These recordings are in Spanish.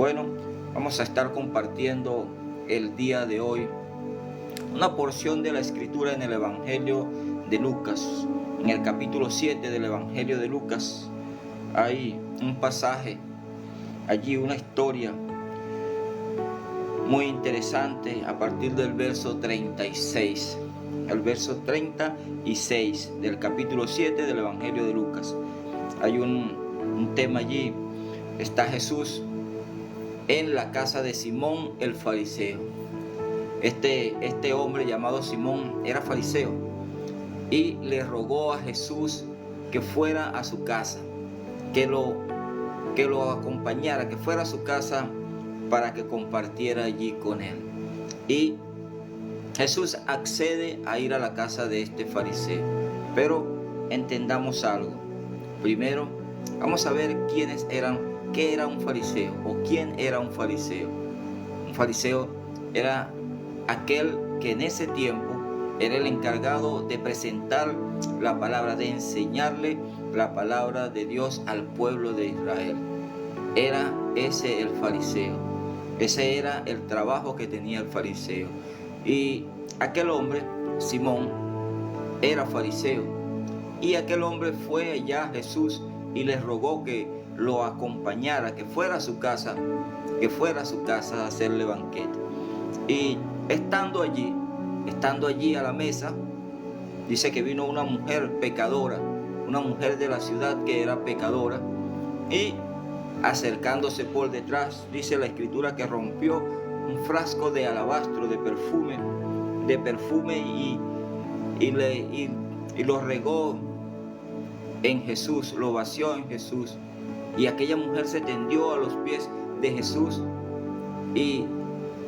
Bueno, vamos a estar compartiendo el día de hoy una porción de la escritura en el Evangelio de Lucas. En el capítulo 7 del Evangelio de Lucas hay un pasaje, allí una historia muy interesante a partir del verso 36. El verso 36 del capítulo 7 del Evangelio de Lucas. Hay un tema allí. Está Jesús en la casa de Simón el fariseo. Este hombre llamado Simón era fariseo y le rogó a Jesús que fuera a su casa, que lo acompañara, que fuera a su casa para que compartiera allí con él. Y Jesús accede a ir a la casa de este fariseo. Pero entendamos algo. Primero, vamos a ver qué era un fariseo o quién era un fariseo. Un fariseo era aquel que en ese tiempo era el encargado de presentar la palabra, de enseñarle la palabra de Dios al pueblo de Israel. Era ese el fariseo. Ese era el trabajo que tenía el fariseo. Y aquel hombre, Simón, era fariseo. Y aquel hombre fue allá a Jesús y le rogó que lo acompañara, que fuera a su casa a hacerle banquete. Y estando allí a la mesa, dice que vino una mujer pecadora, una mujer de la ciudad que era pecadora, y acercándose por detrás, dice la escritura que rompió un frasco de alabastro, de perfume y lo regó en Jesús, lo vació en Jesús. Y aquella mujer se tendió a los pies de Jesús y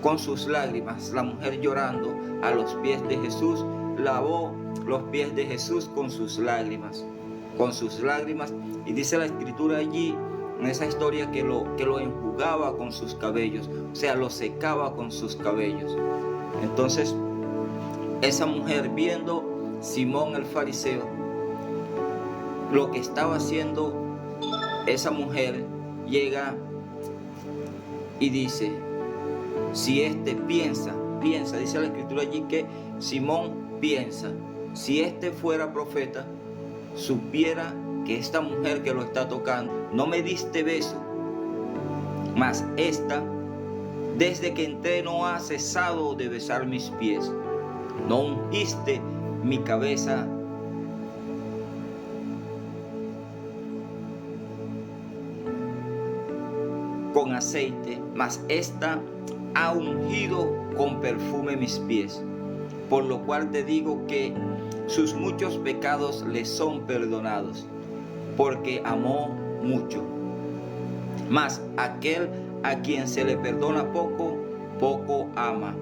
con sus lágrimas, la mujer llorando a los pies de Jesús, lavó los pies de Jesús con sus lágrimas. Y dice la escritura allí, en esa historia, que lo enjugaba con sus cabellos, o sea, lo secaba con sus cabellos. Entonces, esa mujer, viendo Simón el fariseo, lo que estaba haciendo, esa mujer llega y dice, si este piensa, dice la escritura allí que Simón piensa, si este fuera profeta, supiera que esta mujer que lo está tocando, no me diste beso, mas esta, desde que entré, no ha cesado de besar mis pies, no ungiste mi cabeza con aceite, mas esta ha ungido con perfume mis pies. Por lo cual te digo que sus muchos pecados le son perdonados, porque amó mucho. Mas aquel a quien se le perdona poco, poco ama.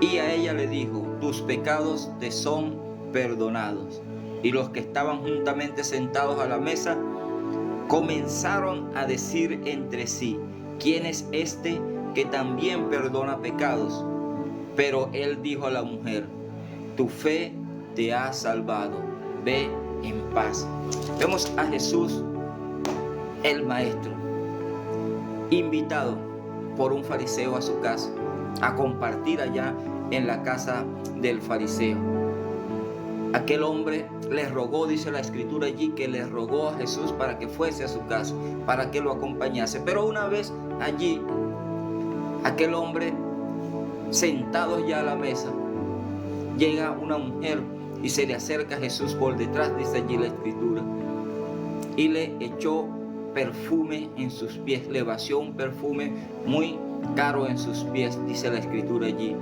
Y a ella le dijo, tus pecados te son perdonados. Y los que estaban juntamente sentados a la mesa comenzaron a decir entre sí, ¿quién es este que también perdona pecados? Pero él dijo a la mujer, tu fe te ha salvado, ve en paz. Vemos a Jesús, el maestro, invitado por un fariseo a su casa, a compartir allá en la casa del fariseo. Aquel hombre le rogó, dice la escritura allí, que le rogó a Jesús para que fuese a su casa, para que lo acompañase. Pero una vez allí, aquel hombre, sentado ya a la mesa, llega una mujer y se le acerca a Jesús por detrás, dice allí la escritura, y le echó perfume en sus pies, le vació un perfume muy caro en sus pies, dice la escritura allí.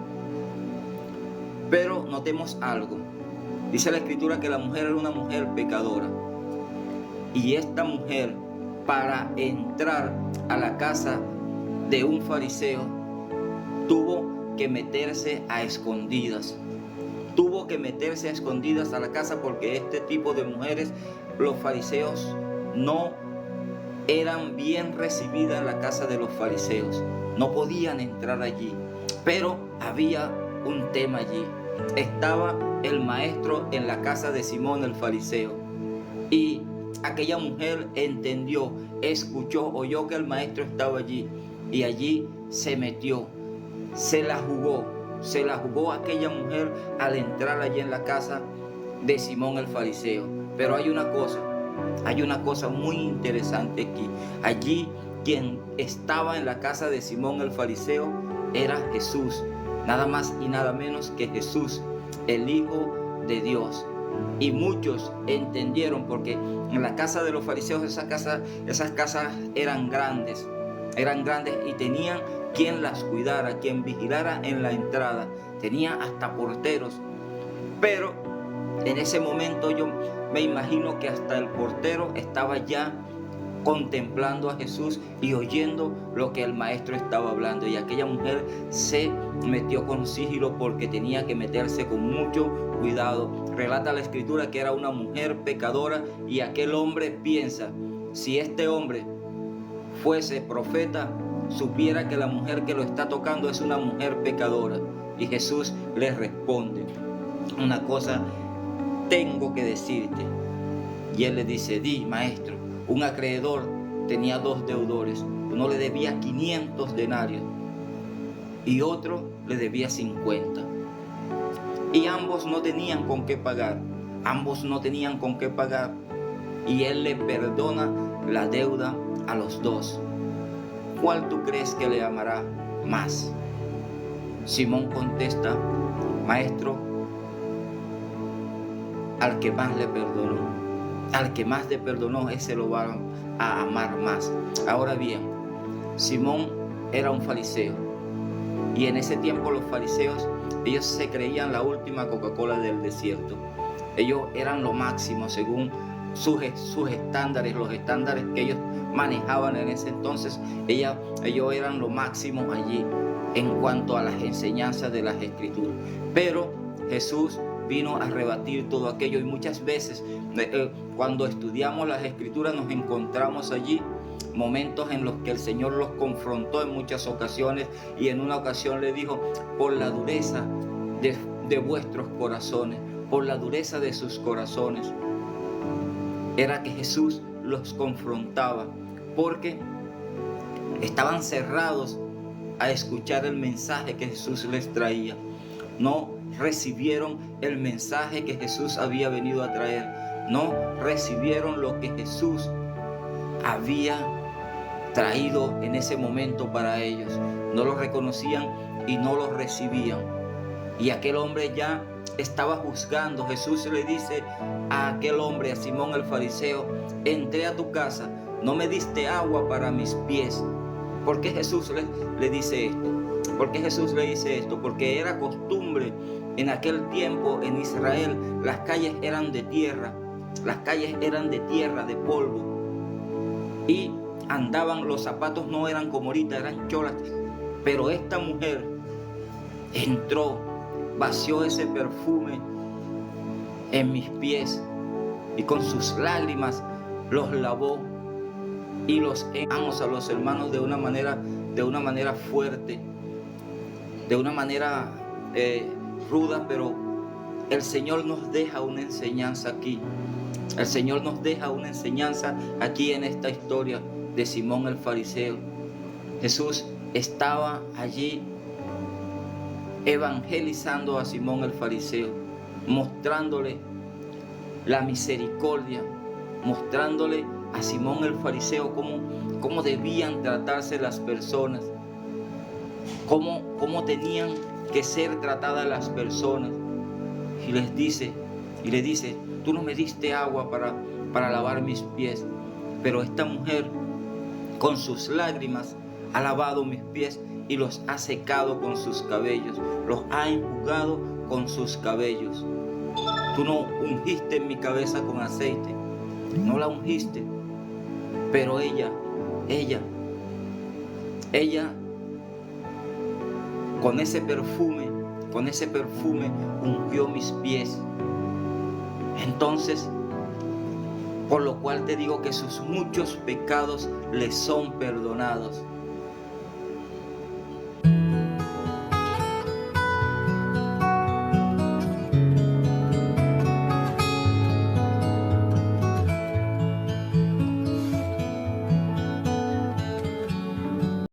Pero notemos algo. Dice la escritura que la mujer era una mujer pecadora. Y esta mujer, para entrar a la casa de un fariseo, tuvo que meterse a escondidas. Tuvo que meterse a escondidas a la casa, porque este tipo de mujeres, los fariseos, no eran bien recibidas en la casa de los fariseos. No podían entrar allí. Pero había un tema allí. Estaba el maestro en la casa de Simón el fariseo. Y aquella mujer entendió, escuchó, oyó que el maestro estaba allí y allí se metió, se la jugó aquella mujer al entrar allí en la casa de Simón el fariseo. Pero hay una cosa muy interesante aquí. Allí quien estaba en la casa de Simón el fariseo era Jesús, nada más y nada menos que Jesús, el Hijo de Dios. Y muchos entendieron, porque en la casa de los fariseos esas casas eran grandes y tenían quien las cuidara, quien vigilara en la entrada, tenía hasta porteros. Pero en ese momento yo me imagino que hasta el portero estaba ya contemplando a Jesús y oyendo lo que el maestro estaba hablando, y aquella mujer se metió con sigilo porque tenía que meterse con mucho cuidado. Relata la escritura que era una mujer pecadora, y aquel hombre piensa, si este hombre fuese profeta, supiera que la mujer que lo está tocando es una mujer pecadora. Y Jesús le responde, una cosa tengo que decirte. Y él le dice, di, maestro. Un acreedor tenía 2 deudores. Uno le debía 500 denarios y otro le debía 50. Y ambos no tenían con qué pagar. Y él le perdona la deuda a los 2. ¿Cuál tú crees que le amará más? Simón contesta, maestro, al que más le perdonó. Al que más le perdonó, ese lo va a amar más. Ahora bien, Simón era un fariseo, y en ese tiempo los fariseos, ellos se creían la última Coca-Cola del desierto. Ellos eran lo máximo según sus estándares, los estándares que ellos manejaban en ese entonces. Ellos eran lo máximo allí en cuanto a las enseñanzas de las escrituras. Pero Jesús vino a rebatir todo aquello, y muchas veces cuando estudiamos las escrituras nos encontramos allí momentos en los que el Señor los confrontó en muchas ocasiones, y en una ocasión le dijo, por la dureza de vuestros corazones, por la dureza de sus corazones. Era que Jesús los confrontaba porque estaban cerrados a escuchar el mensaje que Jesús les traía. No recibieron el mensaje que Jesús había venido a traer. No recibieron lo que Jesús había traído en ese momento para ellos. No lo reconocían y no lo recibían. Y aquel hombre ya estaba juzgando. Jesús le dice a aquel hombre, a Simón el fariseo, entré a tu casa, no me diste agua para mis pies. ¿Por qué Jesús le dice esto? ¿Por qué Jesús le dice esto? Porque era costumbre en aquel tiempo en Israel, las calles eran de tierra, de polvo, y andaban, los zapatos no eran como ahorita, eran cholas. Pero esta mujer entró, vació ese perfume en mis pies y con sus lágrimas los lavó, y los amamos a los hermanos de una manera fuerte, de una manera ruda, pero el Señor nos deja una enseñanza aquí. El Señor nos deja una enseñanza aquí en esta historia de Simón el fariseo. Jesús estaba allí evangelizando a Simón el fariseo, mostrándole la misericordia, mostrándole a Simón el fariseo cómo debían tratarse las personas, cómo tenían que ser tratadas las personas. Y le dice, tú no me diste agua para lavar mis pies, pero esta mujer con sus lágrimas ha lavado mis pies y los ha secado con sus cabellos, los ha enjugado con sus cabellos. Tú no ungiste mi cabeza con aceite, no la ungiste, pero ella con ese perfume ungió mis pies. Entonces, por lo cual te digo que sus muchos pecados le son perdonados.